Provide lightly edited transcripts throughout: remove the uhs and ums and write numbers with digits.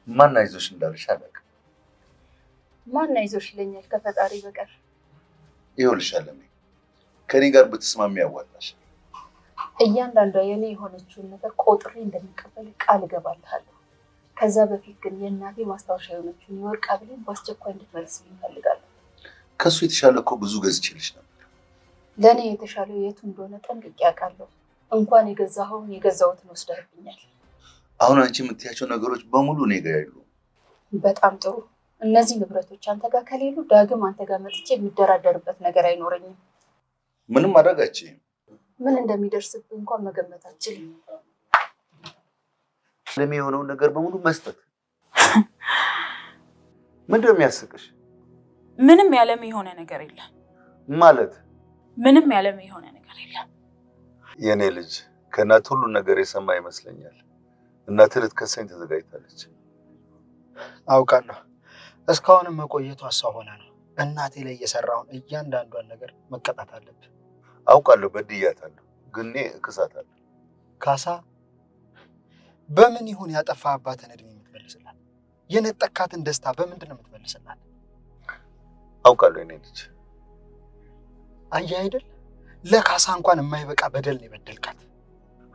ማን አይዞሽ እንዳለሽ አላውቅም። ማን አይዞሽ ይለኛል ከፈጣሪ በቀር? ይኸውልሽ አለሜ፣ ከኔ ጋር ብትስማሚ ያዋጣሽ። እያንዳንዷ የኔ የሆነችውን ነገር ቆጥሬ እንደሚቀበል ቃል እገባልሃለሁ። ከዛ በፊት ግን የእናቴ ማስታወሻ የሆነችውን የወርቅ ሐብሌን በአስቸኳይ እንድትመልስልኝ እፈልጋለሁ። ከሱ የተሻለ እኮ ብዙ ገዝቼልሽ ነበር። ለእኔ የተሻለው የቱ እንደሆነ ጠንቅቄ አውቃለሁ። እንኳን የገዛኸውን የገዛሁትን ወስደህብኛል። አሁን አንቺ የምትያቸው ነገሮች በሙሉ እኔ ጋር ያሉ። በጣም ጥሩ። እነዚህ ንብረቶች አንተ ጋር ከሌሉ ዳግም አንተ ጋር መጥቼ የሚደራደርበት ነገር አይኖረኝም። ምንም ማድረግ አትችይም። ምን እንደሚደርስብህ እንኳን መገመት አትችልም። ለኔ የሆነውን ነገር በሙሉ መስጠት ምንድን ነው የሚያስቅሽ? ምንም ያለም የሆነ ነገር የለም ማለት ምንም ያለም የሆነ ነገር የለም። የኔ ልጅ ከእናት ሁሉ ነገር የሰማ ይመስለኛል። እናትህ ልትከሰኝ ተዘጋጅታለች። አውቃለሁ። እስካሁንም መቆየቱ እሷ ሆና ነው። እናቴ ላይ የሰራውን እያንዳንዷን ነገር መቀጣት አለብህ። አውቃለሁ፣ በድያታለሁ፣ ግን እኔ እክሳታለሁ። ካሳ በምን ይሁን ያጠፋ አባትን እድሜ የምትመልስላት? የነጠካትን ደስታ በምንድን ነው የምትመልስላት? አውቃለሁ የኔ ልጅ። አየህ አይደል፣ ለካሳ እንኳን የማይበቃ በደል ነው የበደልካት።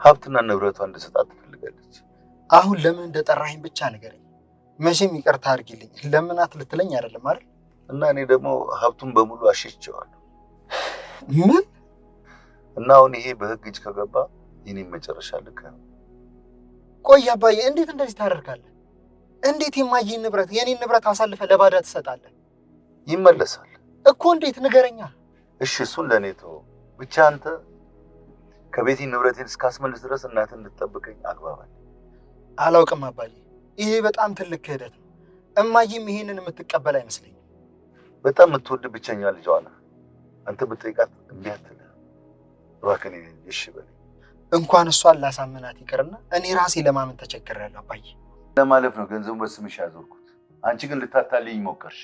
ሀብትና ንብረቷ እንድሰጣት ትፈልጋለች። አሁን ለምን እንደጠራኸኝ ብቻ ንገረኝ። መቼም ይቅርታ አድርጊልኝ ለምናት ልትለኝ አይደለም አይደል? እና እኔ ደግሞ ሀብቱን በሙሉ አሽቼዋለሁ። ምን? እና አሁን ይሄ በህግ እጅ ከገባ የኔን መጨረሻ ልክ ነው። ቆይ አባዬ፣ እንዴት እንደዚህ ታደርጋለህ? እንዴት የማየን ንብረት የኔን ንብረት አሳልፈ ለባዳ ትሰጣለህ? ይመለሳል እኮ። እንዴት ንገረኛ። እሺ እሱን ለእኔ ተወው። ብቻ አንተ ከቤቴ ንብረቴን እስካስመልስ ድረስ እናትህ እንድትጠብቀኝ አግባባል። አላውቅም አባዬ፣ ይሄ በጣም ትልቅ ክህደት ነው። እማዬም ይሄንን የምትቀበል አይመስለኝም። በጣም የምትወድ ብቸኛ ልጇ ናት። አንተ ብትጠይቃት እምቢ አትልህ። እባክህ እሺ በለኝ። እንኳን እሷን ላሳምናት ይቅርና እኔ ራሴ ለማመን ተቸግሬያለሁ አባዬ። ለማለፍ ነው ገንዘቡን በስምሽ ያዞርኩት። አንቺ ግን ልታታልኝ ሞከርሽ።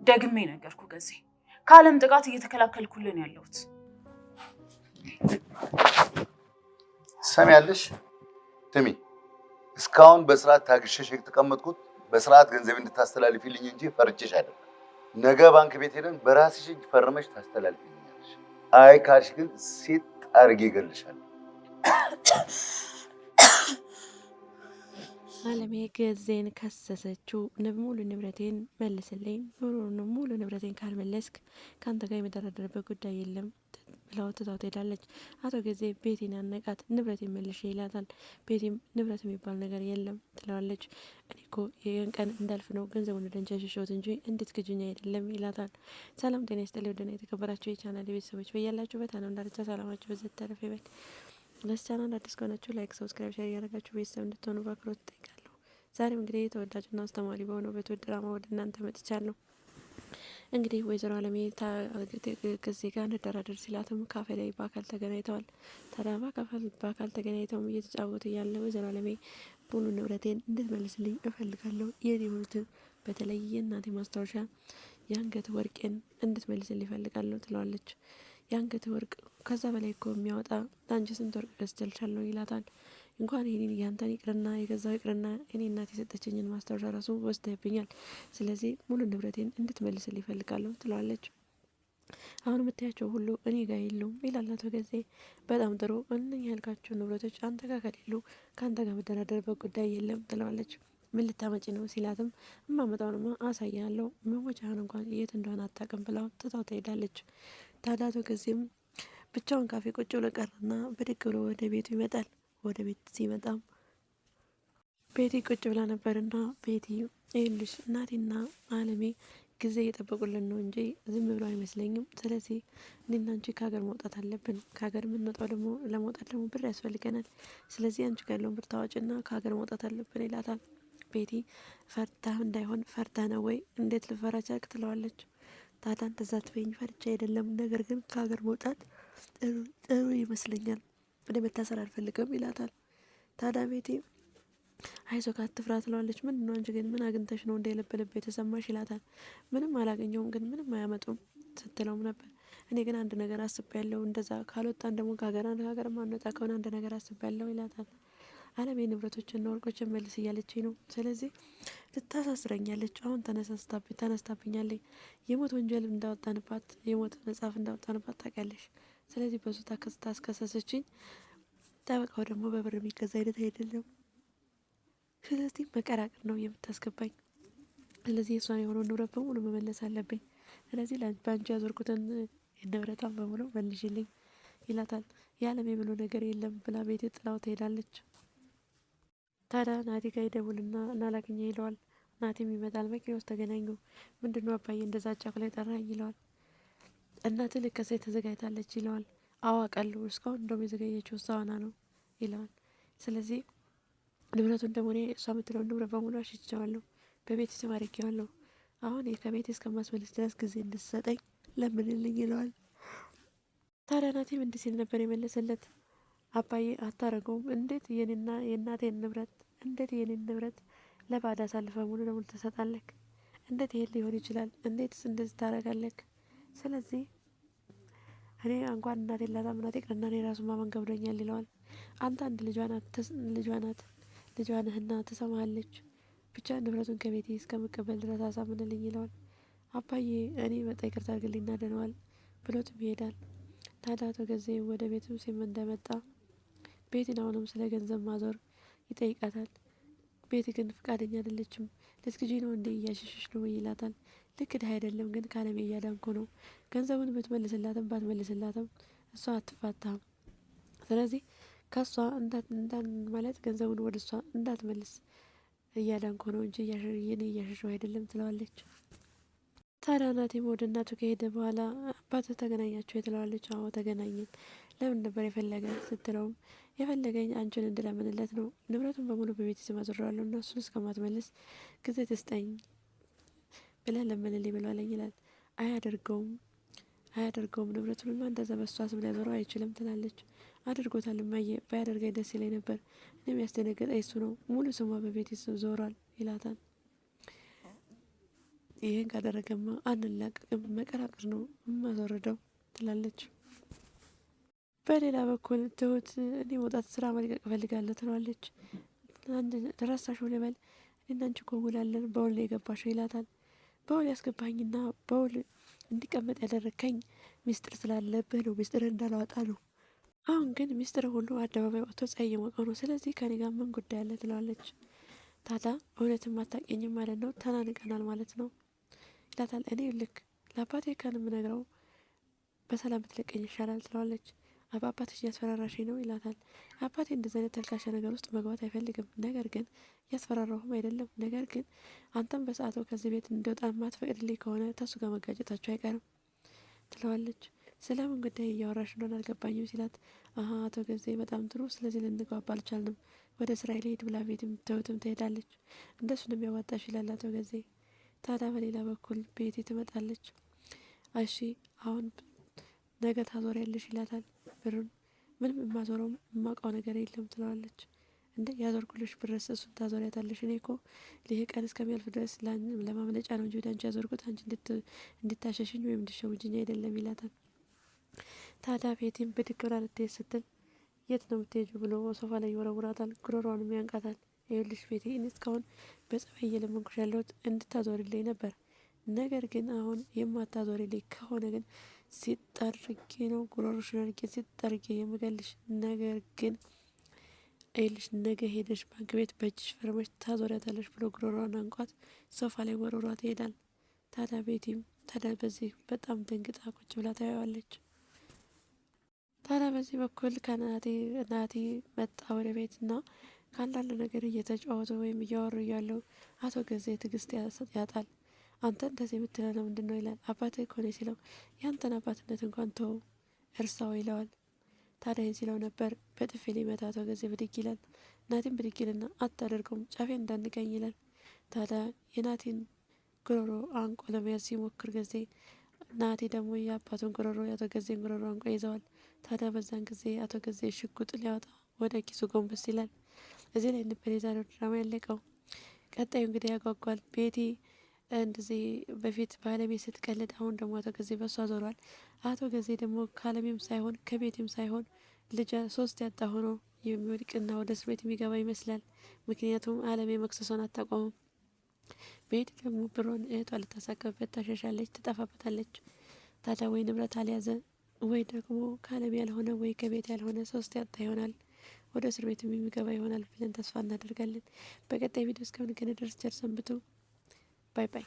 ደግሜ ነገርኩ ገዜ፣ ከዓለም ጥቃት እየተከላከልኩልን ያለሁት። ሰሚያለሽ? ስሚ፣ እስካሁን በስርዓት ታግሼሽ የተቀመጥኩት በስርዓት ገንዘብ እንድታስተላልፊልኝ እንጂ ፈርቼሽ አይደለም። ነገ ባንክ ቤት ሄደን በራስሽ እጅ ፈርመሽ ታስተላልፊልኛለሽ። አይ ካልሽ ግን ሴት አድርጌ እገልሻለሁ። አለሜ ገዜን ከሰሰችው። ሙሉ ንብረቴን መልስልኝ፣ ሙሉ ንብረቴን ካልመለስክ ከአንተ ጋር የመደራደርበት ጉዳይ የለም ብለው ትታው ትሄዳለች። አቶ ገዜ ቤቴን ያነቃት። ንብረቴን መልሽ ይላታል። ቤቴም ንብረት የሚባል ነገር የለም ትለዋለች። እኔ እኮ ይህን ቀን እንዳልፍ ነው ገንዘቡን ወደ አንቺ ያሸሸሁት እንጂ እንዴት ግጅኛ አይደለም ይላታል። ሰላም ጤና ይስጥልኝ ውድና የተከበራችሁ የቻናል ቤተሰቦች በያላችሁበት ዓለም ዳርቻ ሰላማችሁ በዘት ተረፈ ይበል። ለዚህ ቻናል አዲስ ከሆናችሁ ላይክ፣ ሰብስክራይብ፣ ሼር እያደረጋችሁ ቤተሰብ እንድትሆኑ በአክብሮት እጠይቃለሁ። ዛሬም እንግዲህ ተወዳጅና አስተማሪ በሆነው በትሁት ድራማ ወደ እናንተ መጥቻለሁ። እንግዲህ ወይዘሮ አለሜ ከዚህ ጋር እንደራደር ሲላትም ካፌ ላይ በአካል ተገናኝተዋል። ታዲያ በአካል ተገናኝተውም እየተጫወቱ ያለ ወይዘሮ አለሜ ሙሉ ንብረቴን እንድትመልስልኝ እፈልጋለሁ፣ የኔ የሆኑትን በተለይ የእናቴ ማስታወሻ የአንገት ወርቄን እንድትመልስልኝ እፈልጋለሁ ትለዋለች። የአንገት ወርቅ ከዛ በላይ እኮ የሚያወጣ ለአንቺ ስንት ወርቅ ገዝቼልሻለሁ ይላታል። እንኳን ይህንን ያንተን ይቅርና የገዛው ይቅርና እኔ እናት የሰጠችኝን ማስታወሻ ራሱ ወስደህብኛል። ስለዚህ ሙሉ ንብረቴን እንድትመልስልኝ እፈልጋለሁ ትለዋለች። አሁን የምታያቸው ሁሉ እኔ ጋር የሉም ይላል አቶ ገዜ። በጣም ጥሩ፣ እነኛ ያልካቸው ንብረቶች አንተ ጋር ከሌሉ ከአንተ ጋር መደራደርበት ጉዳይ የለም ትለዋለች። ምን ልታመጪ ነው ሲላትም እማመጣውንማ አሳያለሁ፣ መሞቻህን እንኳን የት እንደሆነ አታውቅም ብላው ትታው ትሄዳለች። ታዲያ አቶ ገዜም ብቻውን ካፌ ቁጭ ብሎ ቀረና ብድግ ብሎ ወደ ቤቱ ይመጣል። ወደ ቤት ሲመጣም ቤቲ ቁጭ ብላ ነበርና ቤቲ ይኸውልሽ እናቴና አለሜ ጊዜ እየጠበቁልን ነው እንጂ ዝም ብሎ አይመስለኝም። ስለዚህ እኔና አንቺ ከሀገር መውጣት አለብን። ከሀገር የምንወጣው ደግሞ ለመውጣት ደግሞ ብር ያስፈልገናል። ስለዚህ አንቺ ጋር ያለውን ብር ታዋጭና ከሀገር መውጣት አለብን ይላታል። ቤቲ ፈርታህ እንዳይሆን ፈርታህ ነው ወይ? እንዴት ልፈራ ቻልክ? ትለዋለች። ታዲያ እንደዛ ትበይኝ ፈርቻ አይደለም፣ ነገር ግን ከሀገር መውጣት ጥሩ ይመስለኛል፣ ወደ መታሰር አልፈልግም ይላታል። ታዲያ ቤቲ አይዞህ አትፍራ ትለዋለች። ምንድን ነው አንቺ ግን ምን አግኝተሽ ነው እንደ የለበለብ የተሰማሽ ይላታል። ምንም አላገኘውም ግን ምንም አያመጡም ስትለውም ነበር። እኔ ግን አንድ ነገር አስቤያለሁ፣ እንደዛ ካልወጣን ደግሞ ከሀገር ማንወጣ ከሆነ አንድ ነገር አስቤያለሁ ይላታል። አለም የንብረቶችና ወርቆችን መልስ እያለችኝ ነው። ስለዚህ ልታሳስረኛለች። አሁን ተነስታብኛለች። የሞት ወንጀል እንዳወጣንባት የሞት መጽሐፍ እንዳወጣንባት ታውቂያለሽ። ስለዚህ በሱ ታስከሰሰችኝ። ጠበቃው ደግሞ በብር የሚገዛ አይነት አይደለም። ስለዚህ መቀራቀር ነው የምታስገባኝ። ስለዚህ እሷን የሆነውን ንብረት በሙሉ መመለስ አለብኝ። ስለዚህ በአንቺ ያዞርኩትን ንብረቷን በሙሉ መልሽልኝ ይላታል። የአለም የብሎ ነገር የለም ብላ ቤት ጥላው ትሄዳለች። ታዲያ ናቲ ጋር ይደውልና ናላገኘ ይለዋል። ናቲም ይመጣል። መኪና ውስጥ ተገናኙ። ምንድነው አባዬ እንደዛ ጫፍ ላይ ጠራኝ ይለዋል። እናትህ ልከሰይ ተዘጋጅታለች ይለዋል። አዋቃለሁ እስካሁን እንደውም የዘገየችው እሷ ሆና ነው ይለዋል። ስለዚህ ንብረቱን ደግሞ እኔ እሷ የምትለውን ንብረት በሙሉ አሽቼዋለሁ፣ በቤት ስም አድርጌዋለሁ። አሁን ከቤት እስከማስመለስ ድረስ ጊዜ እንድትሰጠኝ ለምንልኝ ይለዋል። ታዲያ ናቲም እንዲህ ሲል ነበር የመለሰለት። አባዬ አታረገውም። እንዴት የኔና የእናቴን ንብረት የኔን ንብረት ለባዳ አሳልፈ ሙሉ ለሙሉ ትሰጣለህ? እንዴት ይሄ ሊሆን ይችላል? እንዴትስ እንደዚህ ታረጋለህ? ስለዚህ እኔ እንኳን እናቴን ላታምናት ይቅርና እኔ ራሱ ማመን ገብዶኛል ይለዋል። አንተ አንድ ልጇ ነህና ትሰማሃለች። ብቻ ንብረቱን ከቤቴ እስከምቀበል ድረስ አሳምንልኝ ይለዋል። አባዬ እኔ በጣም ይቅርታ አድርግልኝ እናደነዋል ብሎትም ይሄዳል። ታዲያ አቶ ገዜ ወደ ቤቱ ሲም እንደመጣ ቤትን አሁንም ስለ ገንዘብ ማዞር ይጠይቃታል። ቤት ግን ፍቃደኛ አይደለችም። ልትግዢ ነው እንዴ እያሸሸሽ ነው ይላታል። ልክ ድሀ አይደለም ግን ካለሜ እያዳንኩ ነው። ገንዘቡን ብትመልስላትም ባትመልስላትም እሷ አትፋታም። ስለዚህ ከሷ ማለት ገንዘቡን ወደ እሷ እንዳትመልስ እያዳንኩ ነው እንጂ እኔ እያሸሸው አይደለም ትለዋለች። ታዲያ ናቲም ወደ እናቱ ከሄደ በኋላ አባትህ ተገናኛችሁ ትለዋለች። አዎ ተገናኘን። ለምን ነበር የፈለገ ስትለውም የፈለገኝ አንቺን እንድለምንለት ነው። ንብረቱን በሙሉ በቤት ስም አዞረዋለሁ እና እሱን እስከማትመልስ ጊዜ ትስጠኝ ብለህ ለምንልኝ ብሏለኝ ይላል። አያደርገውም ንብረቱንማ እንደዛ በሷ ስም ሊያዞረው አይችልም ትላለች። አድርጎታል እማዬ፣ ባያደርገኝ ደስ ይለኝ ነበር። እኔም ያስደነገጠኝ እሱ ነው። ሙሉ ስሟ በቤት ስም ዞሯል ይላታል። ይህን ካደረገማ አንላቀቅም፣ መቀራቀር ነው የማስወርደው ትላለች። በሌላ በኩል ትሁት እኔ መውጣት ስራ መልቀቅ እፈልጋለሁ ትለዋለች። አንድ ተረሳሽው ልበል እኔና አንቺ እኮ ውል አለን፣ በውል ነው የገባሽው ይላታል። በውል ያስገባኝና በውል እንዲቀመጥ ያደረግከኝ ሚስጥር ስላለብህ ነው፣ ሚስጥር እንዳላወጣ ነው። አሁን ግን ሚስጥር ሁሉ አደባባይ ወጥቶ ፀሐይ እየሞቀው ነው። ስለዚህ ከኔ ጋር ምን ጉዳይ አለ ትለዋለች። ታዲያ እውነትም አታውቂኝም ማለት ነው፣ ተናንቀናል ማለት ነው ይላታል። እኔ ልክ ለአባቴ ካን የምነግረው በሰላም ብትለቀኝ ይሻላል ትለዋለች። አባትሽ እያስፈራራሽኝ ነው ይላታል። አባቴ እንደዚህ አይነት ተልካሻ ነገር ውስጥ መግባት አይፈልግም። ነገር ግን እያስፈራራሁም አይደለም። ነገር ግን አንተም በሰዓቱ ከዚህ ቤት እንደወጣ ማትፈቅድልኝ ከሆነ ተሱ ጋር መጋጨታቸው አይቀርም ትለዋለች። ስለምን ጉዳይ እያወራሽ እንደሆነ አልገባኝም ሲላት፣ አቶ ገዜ በጣም ጥሩ፣ ስለዚህ ልንግባባ አልቻልንም፣ ወደ እስራኤል ሄድ ብላ ቤትም ትሁትም ትሄዳለች። እንደሱ ነው የሚያዋጣሽ ይላል አቶ ገዜ። ታዲያ በሌላ በኩል ቤቴ ትመጣለች። እሺ አሁን ነገ ታዞሪያለሽ ይላታል። ብሩን ምንም የማዞረው የማውቀው ነገር የለም ትለዋለች። እንደ ያዞርኩልሽ ብረስ እሱን ታዞሪያታለሽ። እኔ እኮ ይህ ቀን እስከሚያልፍ ድረስ ለማምለጫ ነው እንጂ ወደ አንቺ ያዞርኩት አንቺ እንድታሸሽኝ ወይም እንድሸውጅኝ አይደለም ይላታል። ታዲያ ቤቲም ብድግ ብላ ልትሄድ ስትል የት ነው የምትሄጂው ብሎ ሶፋ ላይ ይወረውራታል። ጉሮሯንም ያንቃታል። ይኸውልሽ ቤቲ እኔ እስካሁን በጸባይ እየለመንኩሽ ያለሁት እንድታዞሪልኝ ነበር። ነገር ግን አሁን የማታዞሪልኝ ከሆነ ግን ሲጠርጌ ነው ጉሮሮሽን አድርጌ ሲጠርጌ የምገልሽ። ነገር ግን ይኸውልሽ ነገ ሄደሽ ባንክ ቤት በእጅሽ ፈርመሽ ታዞሪያታለሽ ብሎ ጉሮሯን አንቋት ሶፋ ላይ ወረውሯት ይሄዳል። ታዲያ ቤቲም በዚህ በጣም ደንግጣ ቁጭ ብላ ታየዋለች። ታዲያ በዚህ በኩል ናቲ መጣ ወደ ቤት እና ከአንዳንድ ነገር እየተጫወቱ ወይም እያወሩ እያለው አቶ ገዜ ትዕግስት ያጣል። አንተ እንደዚህ የምትለው ለምንድን ነው ይላል። አባትህ እኮ ነው ሲለው ያንተን አባትነት እንኳን ተወው እርሳው ይለዋል። ታዲያ ይህን ሲለው ነበር በጥፊ ሊመታ አቶ ገዜ ብድግ ይላል። ናቲን ብድግ ይልና አታደርገውም ጫፌን እንዳንቀኝ ይላል። ታዲያ የናቲን ጉሮሮ አንቆ ለመያዝ ሲሞክር ጊዜ ናቲ ደግሞ የአባቱን ጉሮሮ የአቶ ገዜን ጉሮሮ አንቆ ይዘዋል። ታዲያ በዛን ጊዜ አቶ ገዜ ሽጉጥ ሊያወጣ ወደ ኪሱ ጎንበስ ይላል። እዚህ ላይ ነበር የዛሬው ድራማ ያለቀው። ቀጣዩ እንግዲህ ያጓጓል። ቤቲ እንደዚህ በፊት ባለቤት ስትቀልድ አሁን ደግሞ አቶ ገዜ በሷ ዞሯል። አቶ ገዜ ደግሞ ካለሜም ሳይሆን ከቤትም ሳይሆን ልጅ ሶስት ያጣ ሆኖ የሚወድቅና ወደ እስር ቤት የሚገባ ይመስላል። ምክንያቱም አለም የመክሰሷን አታቆምም። ቤት ደግሞ ብሮን እህቷ ልታሳከብበት ታሸሻለች፣ ትጠፋበታለች። ታዲያ ወይ ንብረት አልያዘ ወይ ደግሞ ከአለም ያልሆነ ወይ ከቤት ያልሆነ ሶስት ያጣ ይሆናል። ወደ እስር ቤትም የሚገባ ይሆናል ብለን ተስፋ እናደርጋለን። በቀጣይ ቪዲዮ እስከምንገናኝ ድረስ ቸር ሰንብቱ። ባይ ባይ።